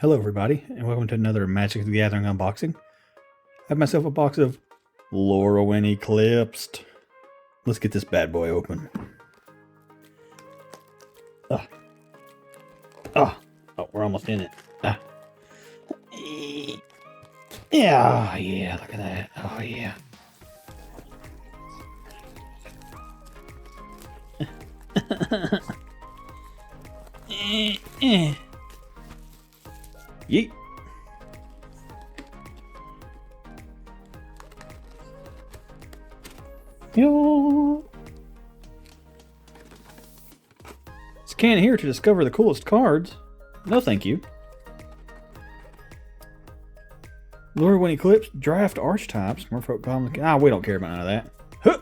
Hello everybody, and welcome to another Magic the Gathering unboxing. I have myself a box of Lorwyn Eclipsed. Let's get this bad boy open. Oh, we're almost in it. Yeah, look at that. Oh yeah. Yeet. Yo. Scan here to discover the coolest cards. No thank you. Lorwyn Eclipse, draft archetypes, Merfolk Common. We don't care about none of that. Huh.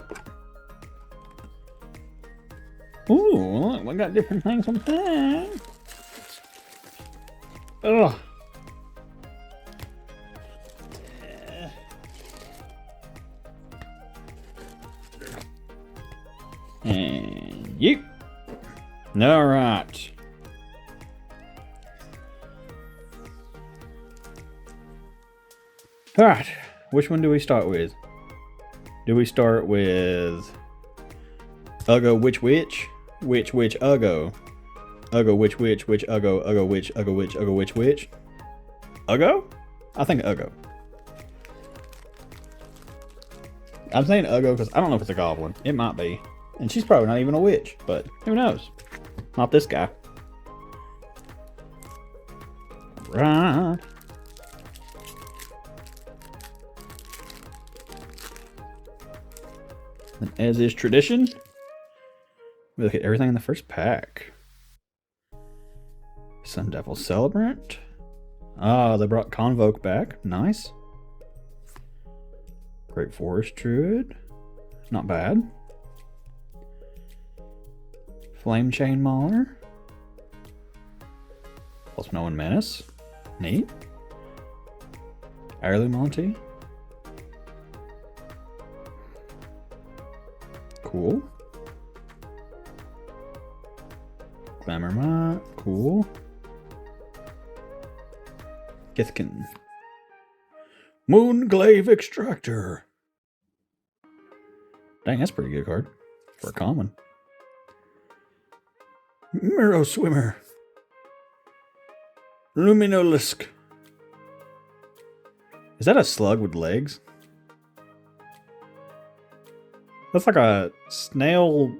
Ooh, look, we got different things on that. Ugh. And you. All right. All right. Which one do we start with? Do we start with Uggo which? Which Uggo? Uggo which Uggo? Uggo which Uggo which? Uggo? I think Uggo. I'm saying Uggo because I don't know if it's a goblin. It might be. And she's probably not even a witch, but who knows? Not this guy. Right. And as is tradition, we look at everything in the first pack. Sun Devil Celebrant. Ah, they brought Convoke back. Nice. Great Forest Druid. Not bad. Flame Chain Mauler. Plus No One Menace. Neat. Heirloom Monty. Cool. Glamour Mott. Cool. Githkin. Moonglaive Extractor. Dang, that's a pretty good card. For a common. Mirror Swimmer. Luminolisk. Is that a slug with legs? That's like a snail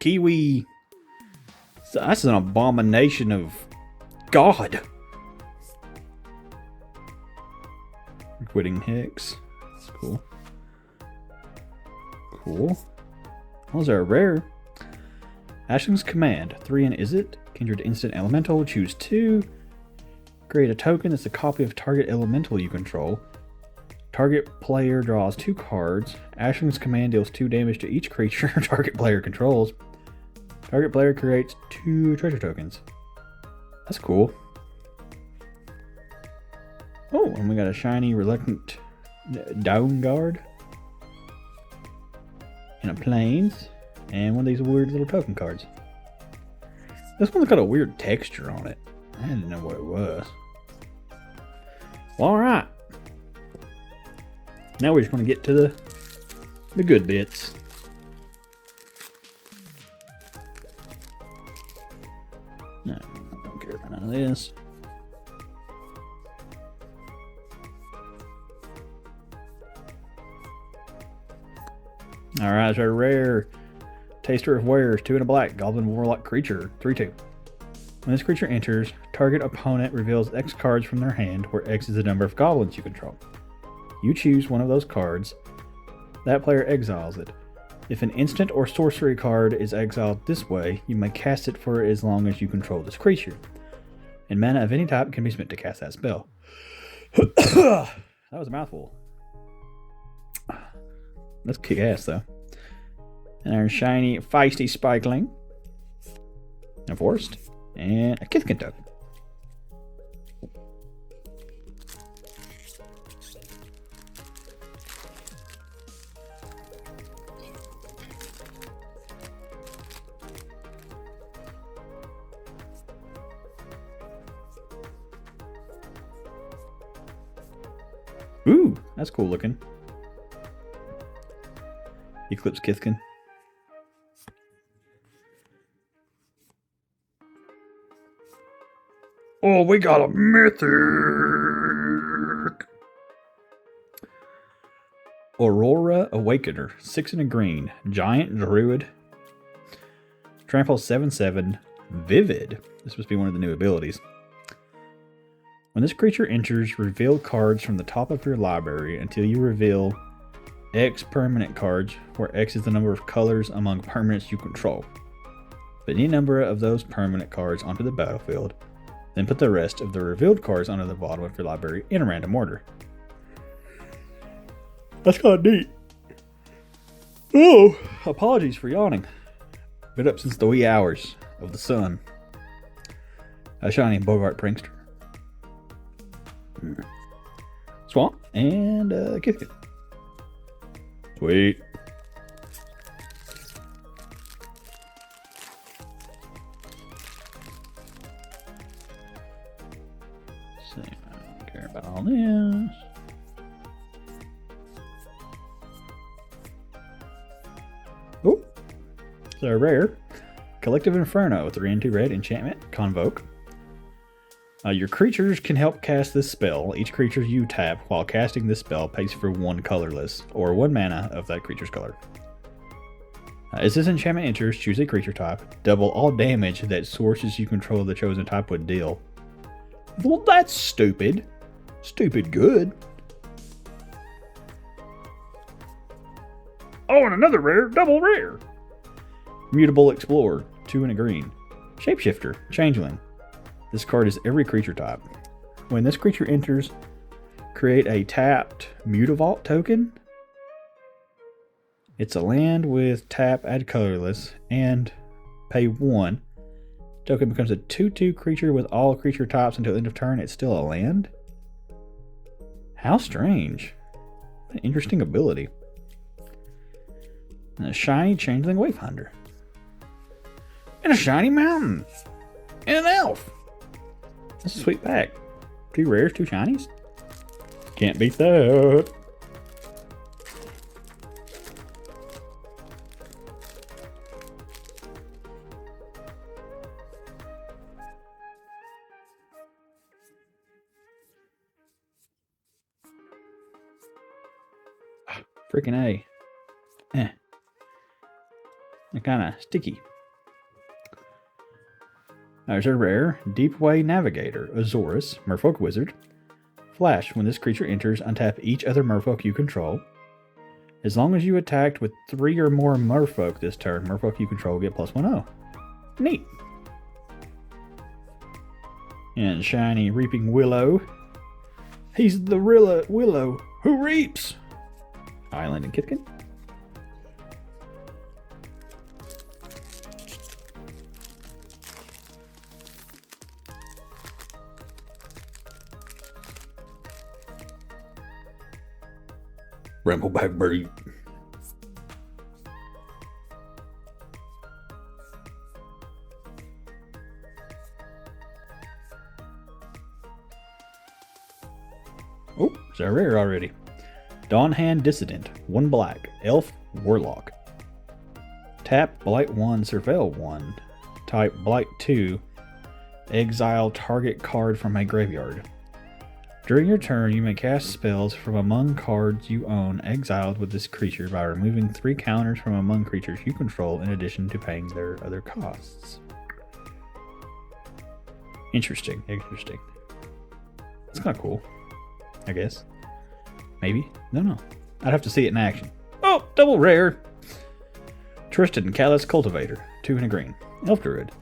kiwi. That's an abomination of God. Quitting Hicks. That's cool. Cool. Those are rare. Ashling's Command. 3 and is it? Kindred Instant Elemental. Choose 2. Create a token that's a copy of target elemental you control. Target player draws 2 cards. Ashling's Command deals 2 damage to each creature target player controls. Target player creates 2 treasure tokens. That's cool. Oh, and we got a shiny Reluctant Down Guard. And a Plains. And one of these weird little token cards. This one's got a weird texture on it. I didn't know what it was. Well, alright. Now we're just going to get to the good bits. No, I don't care about none of this. Alright, so rare Taster of Wares, 2 and a black, Goblin Warlock creature, 3/2. When this creature enters, target opponent reveals X cards from their hand, where X is the number of goblins you control. You choose one of those cards. That player exiles it. If an instant or sorcery card is exiled this way, you may cast it for as long as you control this creature. And mana of any type can be spent to cast that spell. That was a mouthful. Let's kick ass though. And our shiny Feisty Spikeling. A Forest. And a Kithkin token. Ooh, that's cool looking. Eclipsed Kithkin. Oh, we got a mythic! Aurora Awakener, 6 and a green, giant druid. Trample 7/7, vivid. This must be one of the new abilities. When this creature enters, reveal cards from the top of your library until you reveal X permanent cards, where X is the number of colors among permanents you control. Put any number of those permanent cards onto the battlefield, then put the rest of the revealed cards onto the bottom of your library in a random order. That's kind of neat. Oh, apologies for yawning. Been up since the wee hours of the sun. A shiny Bogart prankster. Swamp and Kithkin. Sweet. See, I don't care about all this. Oh, so rare. Collective Inferno, 3 and 2 red enchantment, Convoke. Your creatures can help cast this spell. Each creature you tap while casting this spell pays for 1 colorless, or 1 mana of that creature's color. As this enchantment enters, choose a creature type. Double all damage that sources you control of the chosen type would deal. Well, that's stupid. Stupid good. Oh, and another rare, double rare. Mutable Explorer, 2 and a green. Shapeshifter, Changeling. This card is every creature type. When this creature enters, create a tapped Mutavault token. It's a land with tap, add colorless, and pay 1. Token becomes a 2/2 creature with all creature types until end of turn. It's still a land? How strange. What an interesting ability. And a shiny Changeling Wayfinder. And a shiny mountain. And an elf. That's a sweet pack. 2 rares, 2 shinies. Can't beat that. Freaking A. They're kind of sticky. There's a rare Deepway Navigator, Azorus, Merfolk Wizard. Flash, when this creature enters, untap each other Merfolk you control. As long as you attacked with 3 or more Merfolk this turn, Merfolk you control get +1/0. Neat. And shiny Reaping Willow. He's the Willow who reaps. Island and Kithkin. Brambleback Bird. Oh, it's a rare already. Dawnhand Dissident, 1 black, Elf Warlock. Tap Blight 1, Surveil 1. Type Blight 2. Exile target card from a graveyard. During your turn, you may cast spells from among cards you own exiled with this creature by removing 3 counters from among creatures you control in addition to paying their other costs. Interesting. That's kind of cool, I guess. Maybe? No. I'd have to see it in action. Oh, double rare! Tristan Callous Cultivator, 2 and a green. Elf Druid.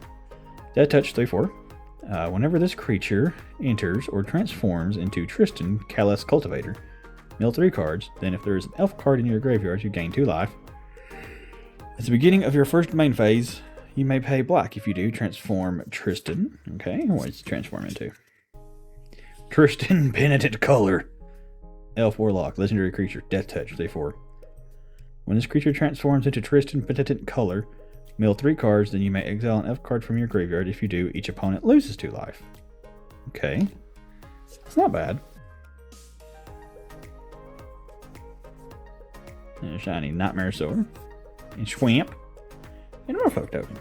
Death Touch 3/4. Whenever this creature enters or transforms into Tristan Callous Cultivator, mill 3 cards. Then if there is an elf card in your graveyard, you gain 2 life. At the beginning of your first main phase, you may pay black. If you do, transform Tristan. Okay, what does it transform into? Tristan Penitent Color. Elf Warlock, legendary creature, Death Touch 3/4. When this creature transforms into Tristan Penitent Color, mill 3 cards, then you may exile an elf card from your graveyard. If you do, each opponent loses 2 life. Okay. It's not bad. And a shiny Nightmare Sword. And Schwamp. And a Merfolk token.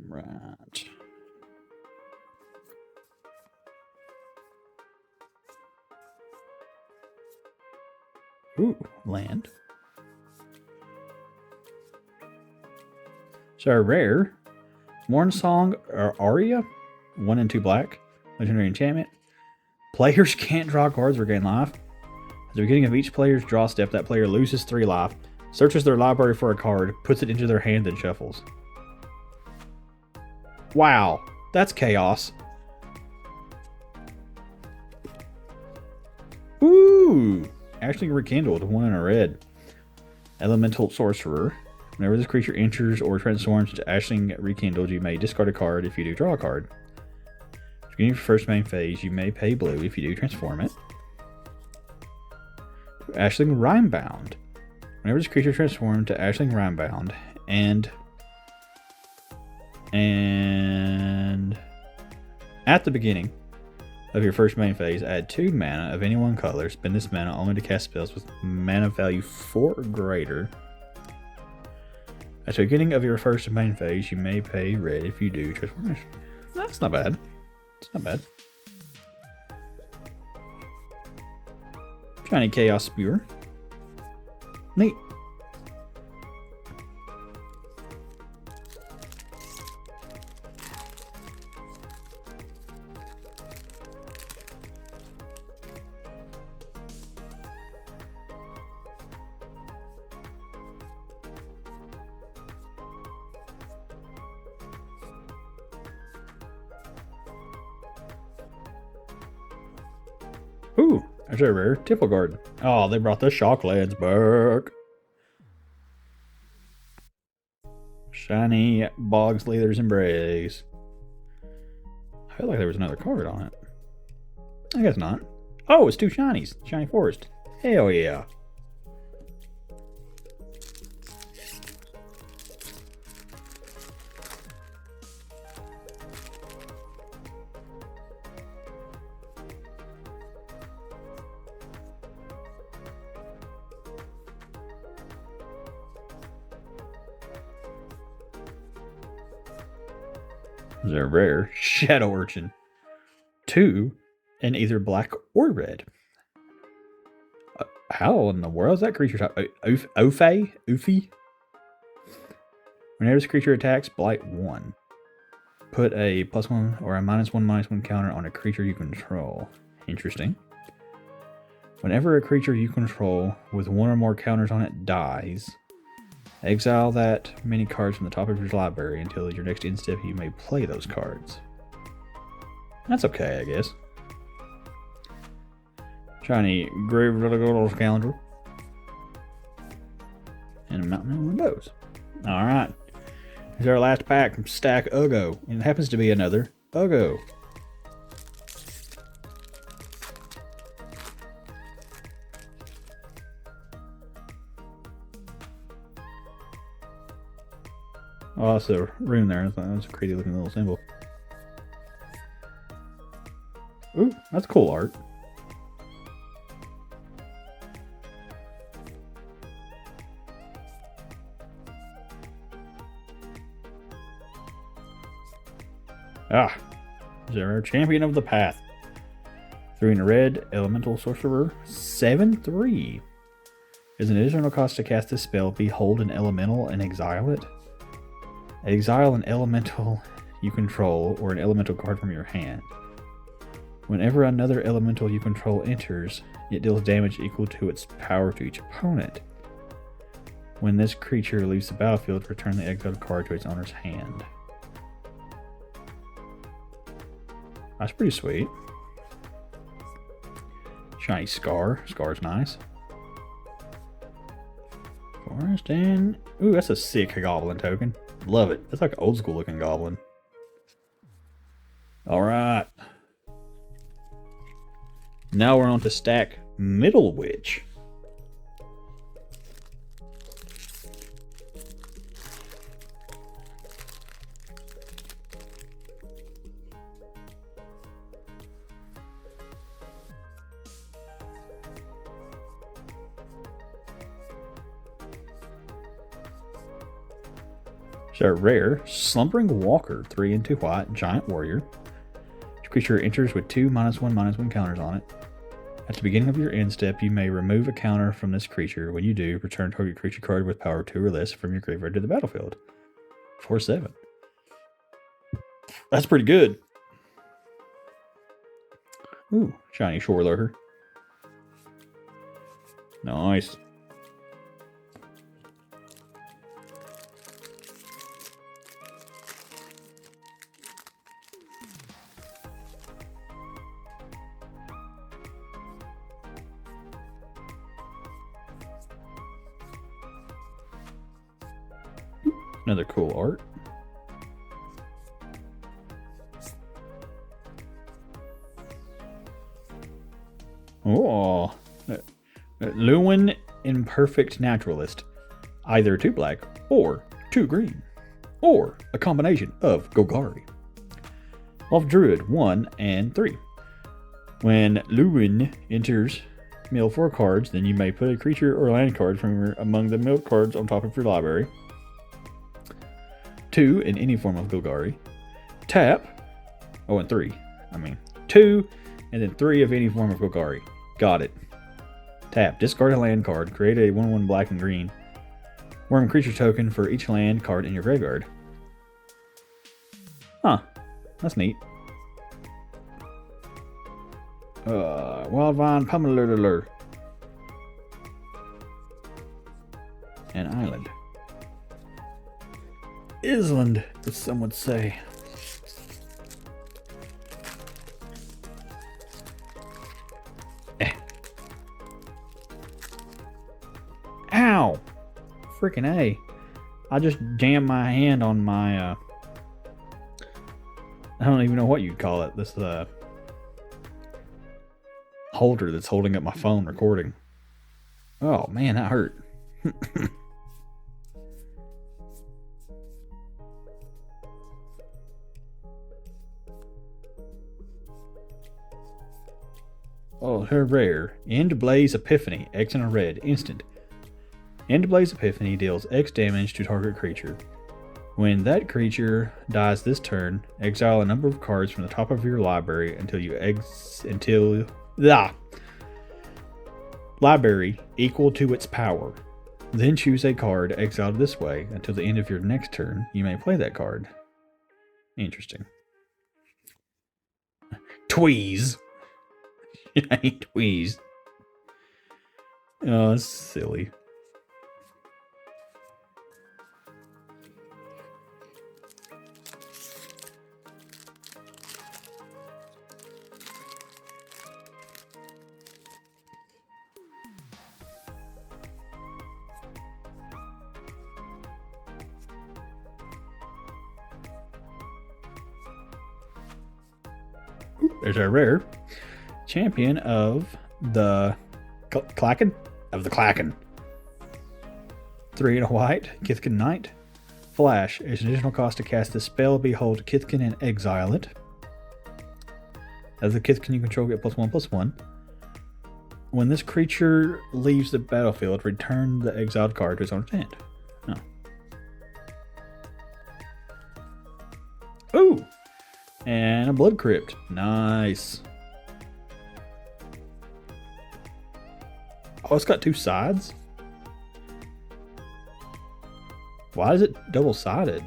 Right. Ooh, land. So our rare, Morn Song or Aria, 1 and 2 black, legendary enchantment. Players can't draw cards or gain life. At the beginning of each player's draw step, that player loses 3 life, searches their library for a card, puts it into their hand, and shuffles. Wow, that's chaos. Ooh, actually rekindled, 1 and a red. Elemental Sorcerer. Whenever this creature enters or transforms into Ashling Rekindled, you may discard a card. If you do, draw a card. At the beginning of your first main phase, you may pay blue. If you do, transform it. Ashling Rhymebound. Whenever this creature transforms to Ashling Rhymebound and at the beginning of your first main phase, add 2 mana of any one color. Spend this mana only to cast spells with mana value 4 or greater. At the beginning of your first main phase, you may pay red. If you do, transformation. That's not bad. It's not bad. Shiny Chaos Spewer. Neat. Ooh, that's a rare Tipple Garden. Oh, they brought the Shocklands back. Shiny Bog's Leader's Embrace. I felt like there was another card on it. I guess not. Oh, it's 2 shinies. Shiny Forest. Hell yeah. They're rare. Shadow Urchin. 2 in either black or red. How in the world is that creature type? Oofy? Whenever this creature attacks, blight 1. Put a +1 or a -1/-1 counter on a creature you control. Interesting. Whenever a creature you control with 1 or more counters on it dies, exile that many cards from the top of your library until your next end step. You may play those cards. That's okay, I guess. Shiny Grave Little Scoundrel. And a Mountain of Windows. Alright. Here's our last pack from Stack Ugo. And it happens to be another Ugo. Oh, that's a rune there. That's a crazy looking little symbol. Ooh, that's cool art. Ah, Zero, Champion of the Path. 3 in a red, Elemental Sorcerer, 7/3. As an additional cost to cast this spell, behold an elemental and exile it. Exile an elemental you control or an elemental card from your hand. Whenever another elemental you control enters, it deals damage equal to its power to each opponent. When this creature leaves the battlefield, return the exiled card to its owner's hand. That's pretty sweet. Shiny Scar. Scar's nice. Forest and... Ooh, that's a sick goblin token. Love it. That's like an old school looking goblin. Alright. Now we're on to stack Middle Witch. So rare, Slumbering Walker, 3 and 2 white, giant warrior. Each creature enters with 2 -1/-1 counters on it. At the beginning of your end step, you may remove a counter from this creature. When you do, return target creature card with power 2 or less from your graveyard to the battlefield. 4/7. That's pretty good. Ooh, shiny Shore Lurker. Nice. Another cool art. Oh, Lorwyn Imperfect Naturalist. Either 2 black or 2 green, or a combination of Golgari. Elf Druid 1 and 3. When Lorwyn enters mill 4 cards, then you may put a creature or land card from among the milled cards on top of your library. 2 in any form of Golgari. Tap. Oh, and 3. 2 and then 3 of any form of Golgari. Got it. Tap. Discard a land card. Create a 1/1 black and green worm creature token for each land card in your graveyard. Huh. That's neat. Wildvine Pummelurler. An island. Island, as some would say. Ow! Freaking A. I just jammed my hand on my, I don't even know what you'd call it. This, holder that's holding up my phone recording. Oh, man, that hurt. Oh, her rare. End Blaze Epiphany. X and a red. Instant. End Blaze Epiphany deals X damage to target creature. When that creature dies this turn, exile a number of cards from the top of your library library equal to its power. Then choose a card exiled this way until the end of your next turn. You may play that card. Interesting. Tweeze. I ain't Tweeze. Oh, that's silly. There's our rare. Champion of the Klaken? Of the Klaken. 3 and a white. Kithkin Knight. Flash. As an additional cost to cast this spell, behold Kithkin and exile it. As the Kithkin you control get +1/+1. When this creature leaves the battlefield, return the exiled card to its own hand. Oh. Ooh! And a Blood Crypt. Nice. Oh, it's got 2 sides? Why is it double-sided?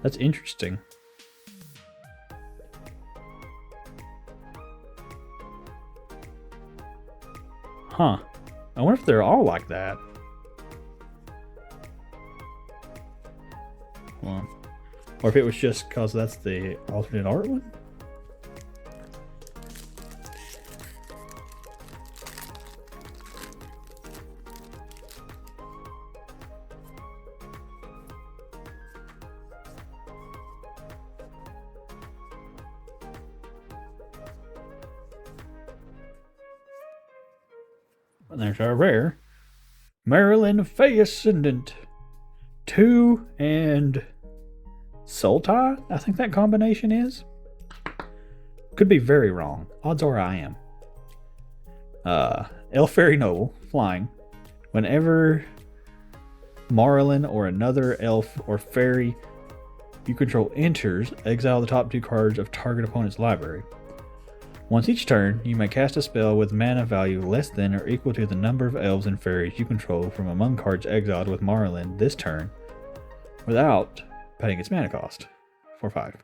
That's interesting. Huh. I wonder if they're all like that. Well, or if it was just because that's the alternate art one? And there's our rare. Marilyn Fey Ascendant. 2 and Sultai, I think that combination is. Could be very wrong. Odds are I am. Elf Fairy Noble. Flying. Whenever Marlin or another elf or fairy you control enters, exile the top 2 cards of target opponent's library. Once each turn, you may cast a spell with mana value less than or equal to the number of elves and fairies you control from among cards exiled with Marlin this turn without paying its mana cost for 5.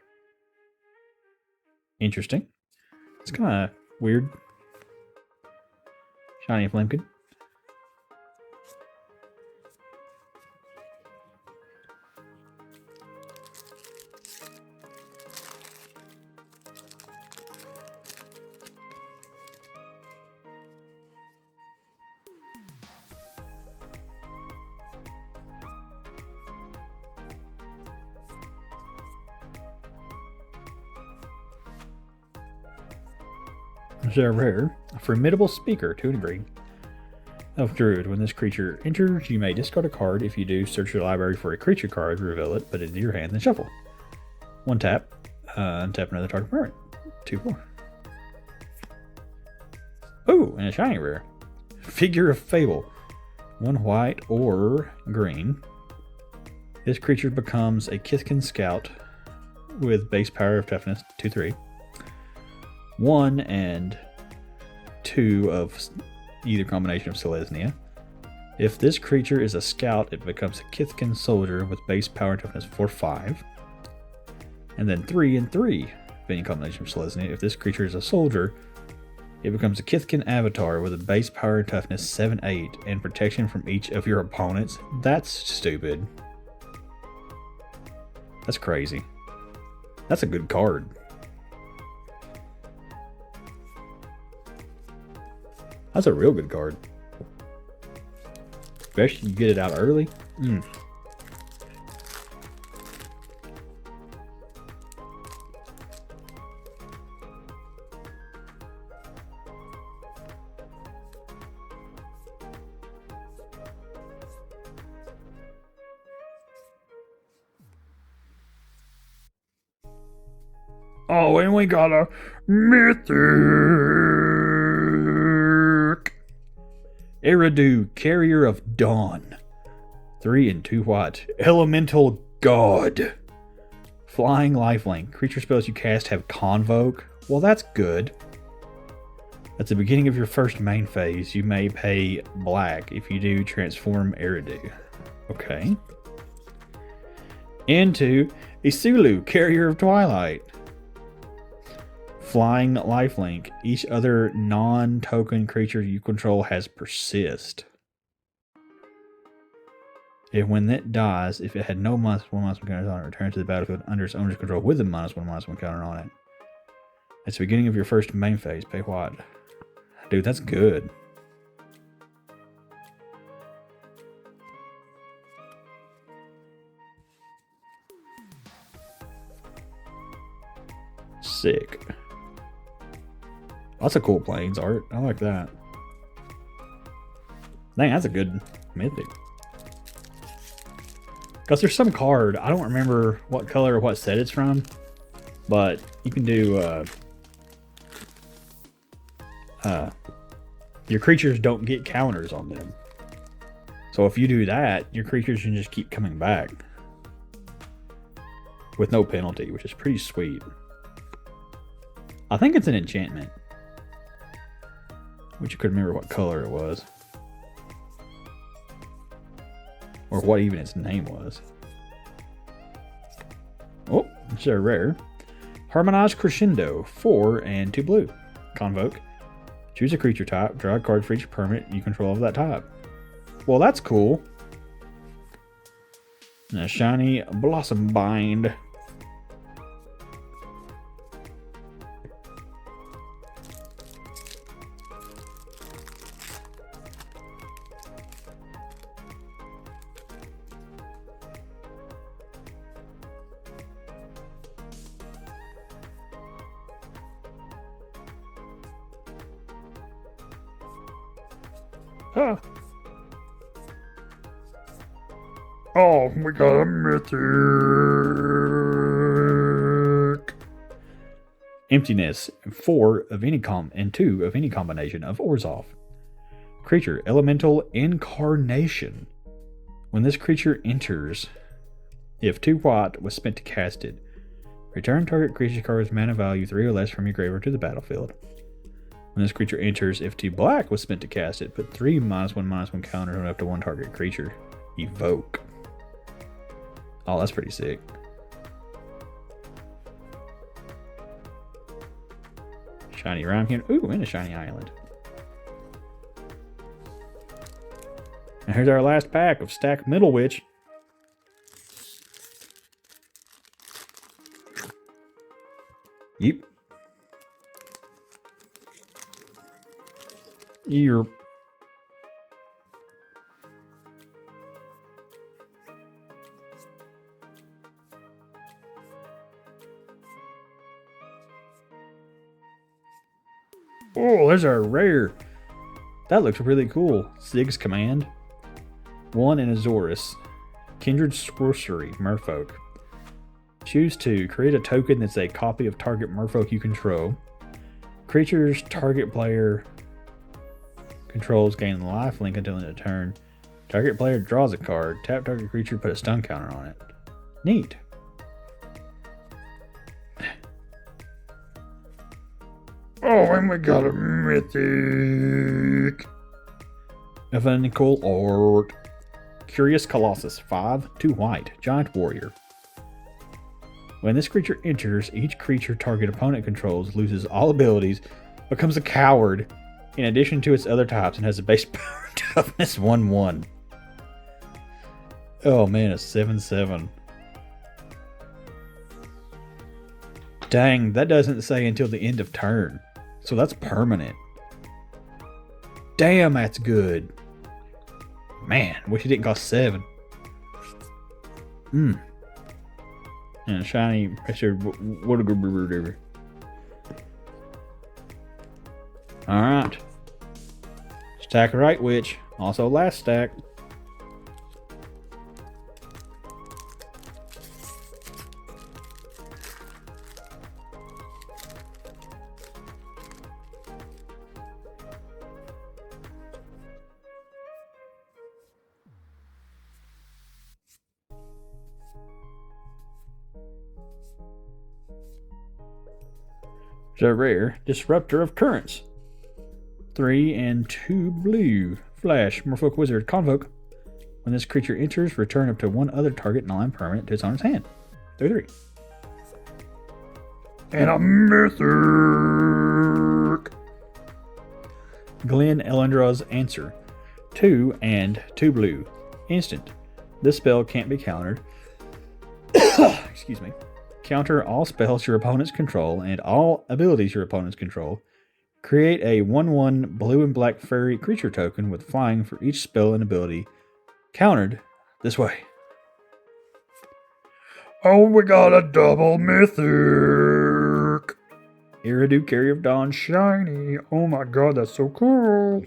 Interesting. It's kind of weird. Shiny Flamekin. Rare, a formidable speaker, 2 and green. Elf Druid. When this creature enters, you may discard a card. If you do, search your library for a creature card, reveal it, put it into your hand, then shuffle. 1 tap, untap another target permanent. 2/4. Oh, and a shiny rare. Figure of Fable. 1 white or green. This creature becomes a Kithkin Scout with base power of toughness 2/3. 1 and 2 of either combination of Selesnya. If this creature is a scout, it becomes a Kithkin soldier with base power and toughness 4/5. And then 3 and 3 of any combination of Selesnya. If this creature is a soldier, it becomes a Kithkin avatar with a base power and toughness 7/8 and protection from each of your opponents. That's stupid. That's crazy. That's a good card. That's a real good card. Especially you get it out early. Oh, and we got a mythic Eridu, Carrier of Dawn. 3 and 2 white. Elemental God. Flying lifelink. Creature spells you cast have Convoke. Well, that's good. At the beginning of your first main phase, you may pay black. If you do, transform Eridu. Okay. Into Isulu, Carrier of Twilight. Flying lifelink. Each other non-token creature you control has Persist. When it dies, if it had no -1/-1 counters on it, return to the battlefield under its owner's control with a -1/-1 counter on it. At the beginning of your first main phase, pay what? Dude, that's good. Sick. That's a cool planes art. I like that. Dang, that's a good mythic. Because there's some card, I don't remember what color or what set it's from, but you can do your creatures don't get counters on them. So if you do that, your creatures can just keep coming back with no penalty, which is pretty sweet. I think it's an enchantment. Which you couldn't remember what color it was. Or what even its name was. Oh, it's a rare. Harmonized Crescendo, 4 and 2 blue. Convoke. Choose a creature type, draw a card for each permanent you control of that type. Well, that's cool. And a shiny Blossom Bind. Huh. Oh, we got a mythic. Emptiness, 4 of any and 2 of any combination of Orzhov. Creature, Elemental Incarnation. When this creature enters, if 2 white was spent to cast it, return target creature card's mana value 3 or less from your graveyard to the battlefield. When this creature enters, if 2 black was spent to cast it, put 3 -1/-1 counters on up to 1 target creature. Evoke. Oh, that's pretty sick. Shiny Ramekin. Ooh, and a shiny island. And here's our last pack of Stack Middle Witch. Yep. You're... Oh, there's our rare. That looks really cool. Zig's Command. 1 in Azorus. Kindred Sorcery, Merfolk. Choose to create a token that's a copy of target Merfolk you control. Creatures target player controls gain lifelink until end of turn. Target player draws a card. Tap target creature, put a stun counter on it. Neat. Oh, and we got a mythic. Evanical Art. Curious Colossus, 5, 2 white, Giant Warrior. When this creature enters, each creature target opponent controls loses all abilities, becomes a coward, in addition to its other types, and has a base power toughness 1/1. Oh man, a 7/7. Dang, that doesn't say until the end of turn. So that's permanent. Damn, that's good. Man, wish it didn't cost 7. And a shiny pressure. Alright. Stack Right Witch. Also last stack. The rare Disruptor of Currents. 3 and 2 blue. Flash, Merfolk Wizard, Convoke. When this creature enters, return up to 1 other target non-permanent to its owner's hand. 3/3. And a mythic. Glenn Elendra's Answer. 2 and 2 blue. Instant. This spell can't be countered. Excuse me. Counter all spells your opponents control and all abilities your opponents control. Create a 1/1 blue and black fairy creature token with flying for each spell and ability countered this way. Oh, we got a double mythic. Iridu, Carrier of Dawn, shiny. Oh my god, that's so cool.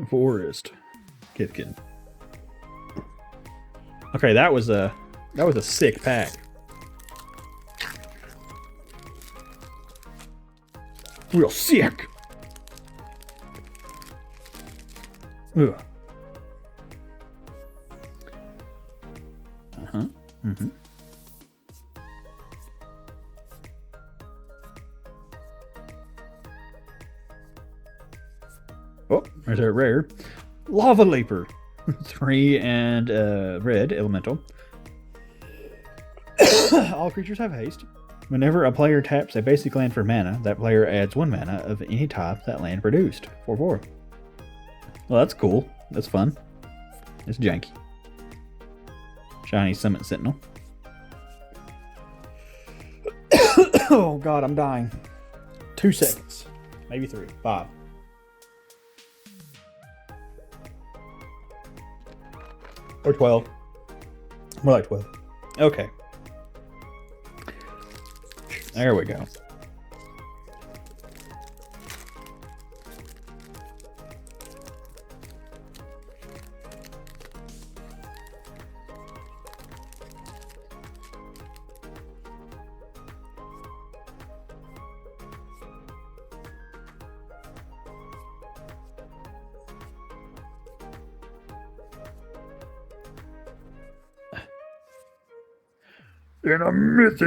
Forest. Kithkin. Okay, that was a sick pack. Real sick. Ugh. Oh, there's a rare. Lava Leaper. 3 and red elemental. All creatures have haste. Whenever a player taps a basic land for mana, that player adds 1 mana of any type that land produced. 4/4. Well, that's cool. That's fun. It's janky. Shiny Summit Sentinel. Oh god, I'm dying. 2 seconds. Maybe 3. 5. Or 12. More like 12. Okay. There we go. And a mythic.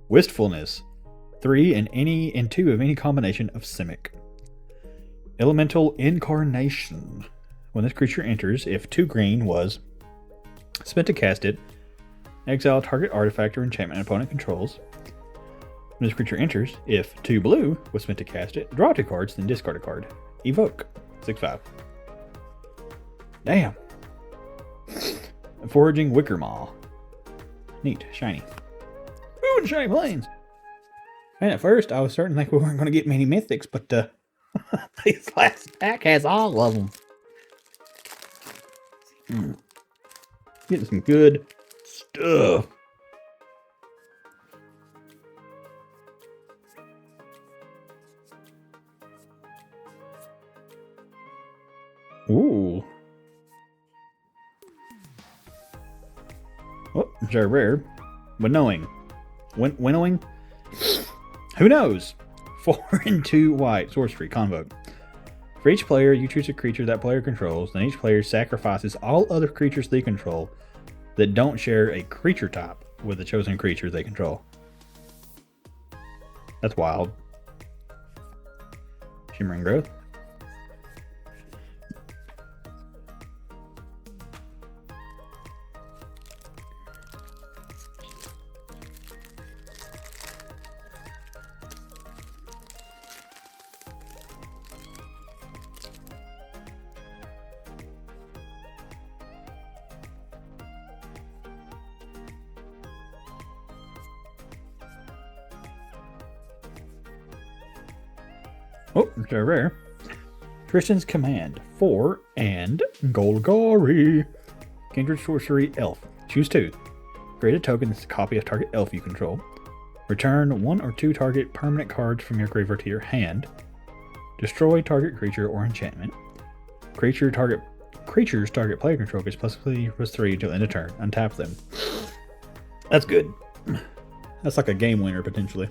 Wistfulness. 3 and 2 of any combination of Simic. Elemental Incarnation. When this creature enters, if 2 green was spent to cast it, exile target artifact or enchantment an opponent controls. When this creature enters, if 2 blue was spent to cast it, draw 2 cards, then discard a card. Evoke. 6/5. Damn. Foraging Wickermaw. Neat. Shiny. Ooh, and shiny plains. And at first, I was starting to think we weren't going to get many mythics, but this last pack has all of them. Getting some good stuff. Ooh. Oh, very rare. Winnowing. Winnowing? Who knows? 4 and 2 white. Sorcery. Convoke. For each player, you choose a creature that player controls, then each player sacrifices all other creatures they control that don't share a creature type with the chosen creature they control. That's wild. Shimmering Growth. Oh, it's a rare. Tristan's Command. 4 and Golgari. Kindred Sorcery Elf. Choose 2. Create a token that's a copy of target elf you control. Return 1 or 2 target permanent cards from your graveyard to your hand. Destroy target creature or enchantment. Creatures target player control gets +3/+3 until end of turn. Untap them. That's good. That's like a game winner potentially.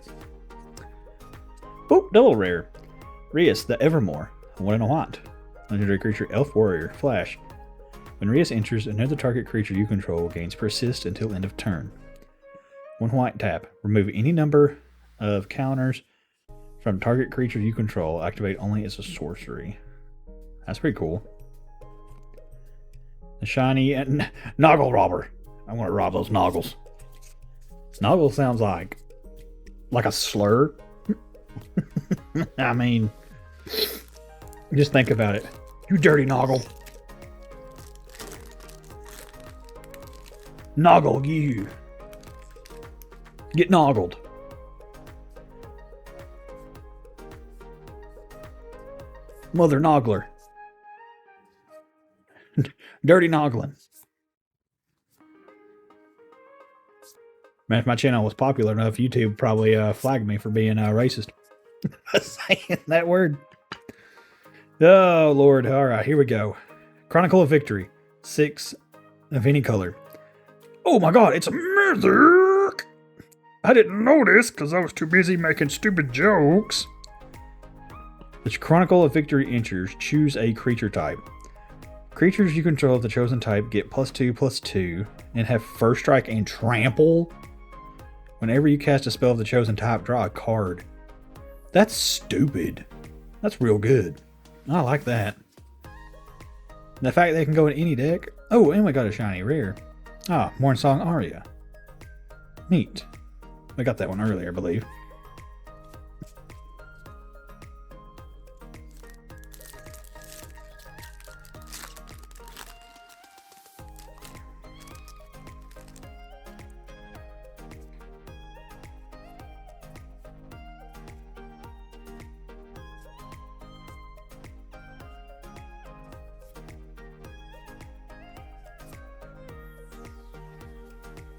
Oh, double rare. Rias the Evermore. 1 and a white. Legendary creature Elf Warrior. Flash. When Rias enters, another target creature you control gains persist until end of turn. 1 white tap. Remove any number of counters from target creature you control. Activate only as a sorcery. That's pretty cool. The shiny and Noggle Robber. I want to rob those Noggles. Noggle sounds like a slur. I mean, just think about it. You dirty Noggle. Noggle you. Get noggled. Mother Noggler. Dirty Noggling. Man, if my channel was popular enough, YouTube probably flagged me for being racist. Saying that word. Oh, Lord. All right, here we go. Chronicle of Victory. 6 of any color. Oh my god, it's a mythic! I didn't notice because I was too busy making stupid jokes. The Chronicle of Victory enters. Choose a creature type. Creatures you control of the chosen type get +2/+2 and have First Strike and Trample. Whenever you cast a spell of the chosen type, draw a card. That's stupid. That's real good. I like that. The fact they can go in any deck. Oh, and we got a shiny rare. Ah, Mornsong Aria. Neat. We got that one earlier, I believe.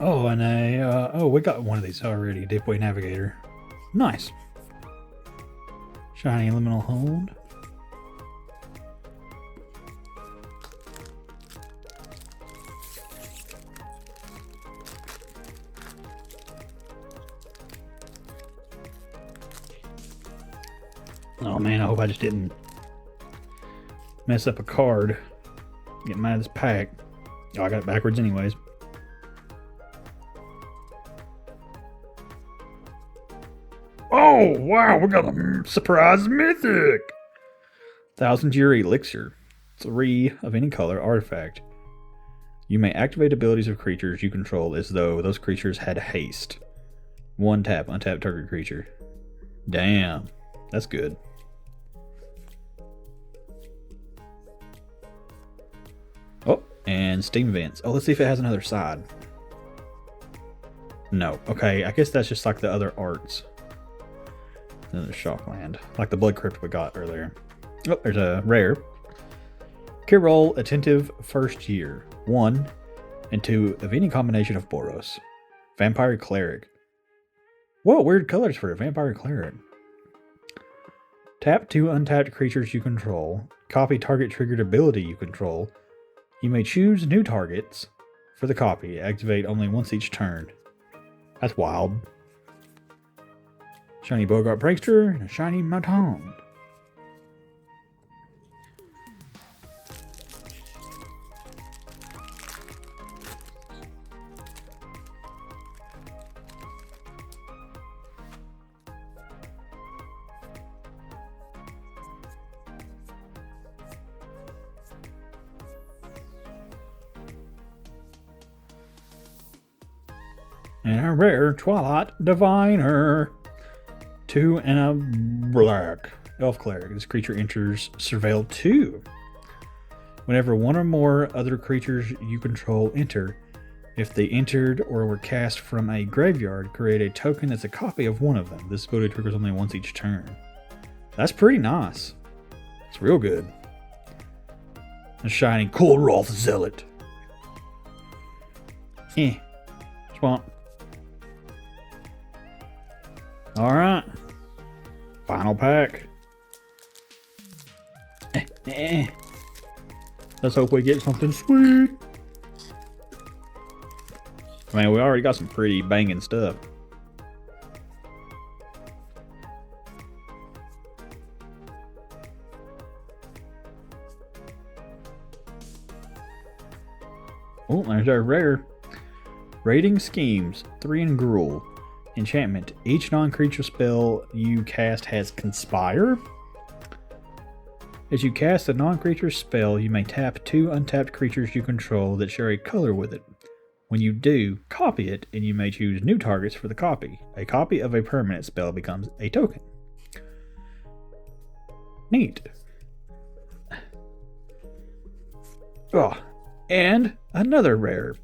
Oh, and we got one of these already. Deepway Navigator. Nice. Shiny Liminal Hold. Oh man, I hope I just didn't mess up a card. Getting mad at this pack. Oh, I got it backwards anyways. Oh, wow, we got a surprise mythic! 1000-year elixir. 3 of any color artifact. You may activate abilities of creatures you control as though those creatures had haste. 1 tap, untap target creature. Damn, that's good. Oh, and Steam Vents. Oh, let's see if it has another side. No. Okay, I guess that's just like the other arts. Another Shockland. Like the Blood Crypt we got earlier. Oh, there's a rare. Care roll Attentive First Year. 1 and 2 of any combination of Boros. Vampire Cleric. Whoa, weird colors for a Vampire Cleric. Tap 2 untapped creatures you control. Copy target triggered ability you control. You may choose new targets for the copy. Activate only once each turn. That's wild. Shiny Bogart Prankster and a shiny Maton. And a rare Twilight Diviner. 2 and a black. Elf Cleric. This creature enters Surveil 2. Whenever one or more other creatures you control enter, if they entered or were cast from a graveyard, create a token that's a copy of one of them. This ability triggers only once each turn. That's pretty nice. It's real good. A shiny Kolroth Zealot. Swamp. Alright. Final pack. Let's hope we get something sweet. Man, we already got some pretty banging stuff. Oh, there's our rare. Raiding Schemes. 3 and Gruul. Enchantment. Each non-creature spell you cast has Conspire. As you cast a non-creature spell, you may tap 2 untapped creatures you control that share a color with it. When you do, copy it, and you may choose new targets for the copy. A copy of a permanent spell becomes a token. Neat. Oh, and another rare.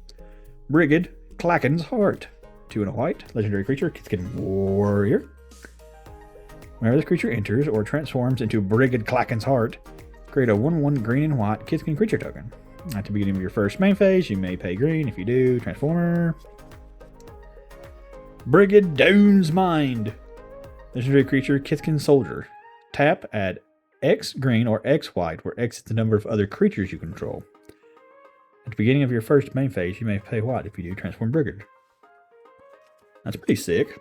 Brigid Klaken's Heart. 2 and a white. Legendary creature, Kitskin Warrior. Whenever this creature enters or transforms into Brigid Klaken's Heart, create a 1/1 green and white Kitskin creature token. At the beginning of your first main phase, you may pay green. If you do, Transformer. Brigid Doom's Mind. Legendary creature, Kithkin Soldier. Tap, add X green or X white, where X is the number of other creatures you control. At the beginning of your first main phase, you may pay white. If you do, transform Brigid. That's pretty sick.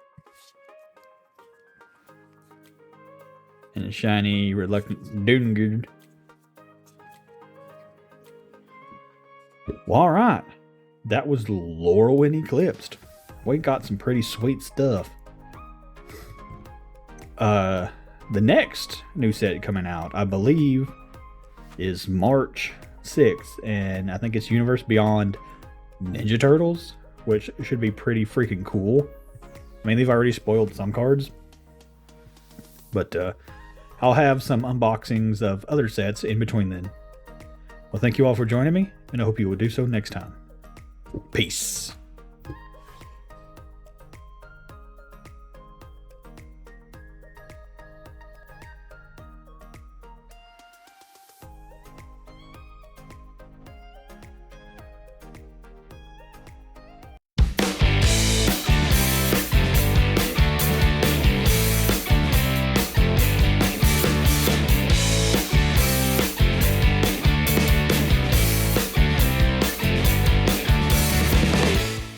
And a shiny, reluctant Doongard. Well, alright. That was Lorwyn Eclipsed. We got some pretty sweet stuff. The next new set coming out, I believe, is March 6th. And I think it's Universe Beyond Ninja Turtles, which should be pretty freaking cool. I mean, they've already spoiled some cards. But I'll have some unboxings of other sets in between then. Well, thank you all for joining me, and I hope you will do so next time. Peace.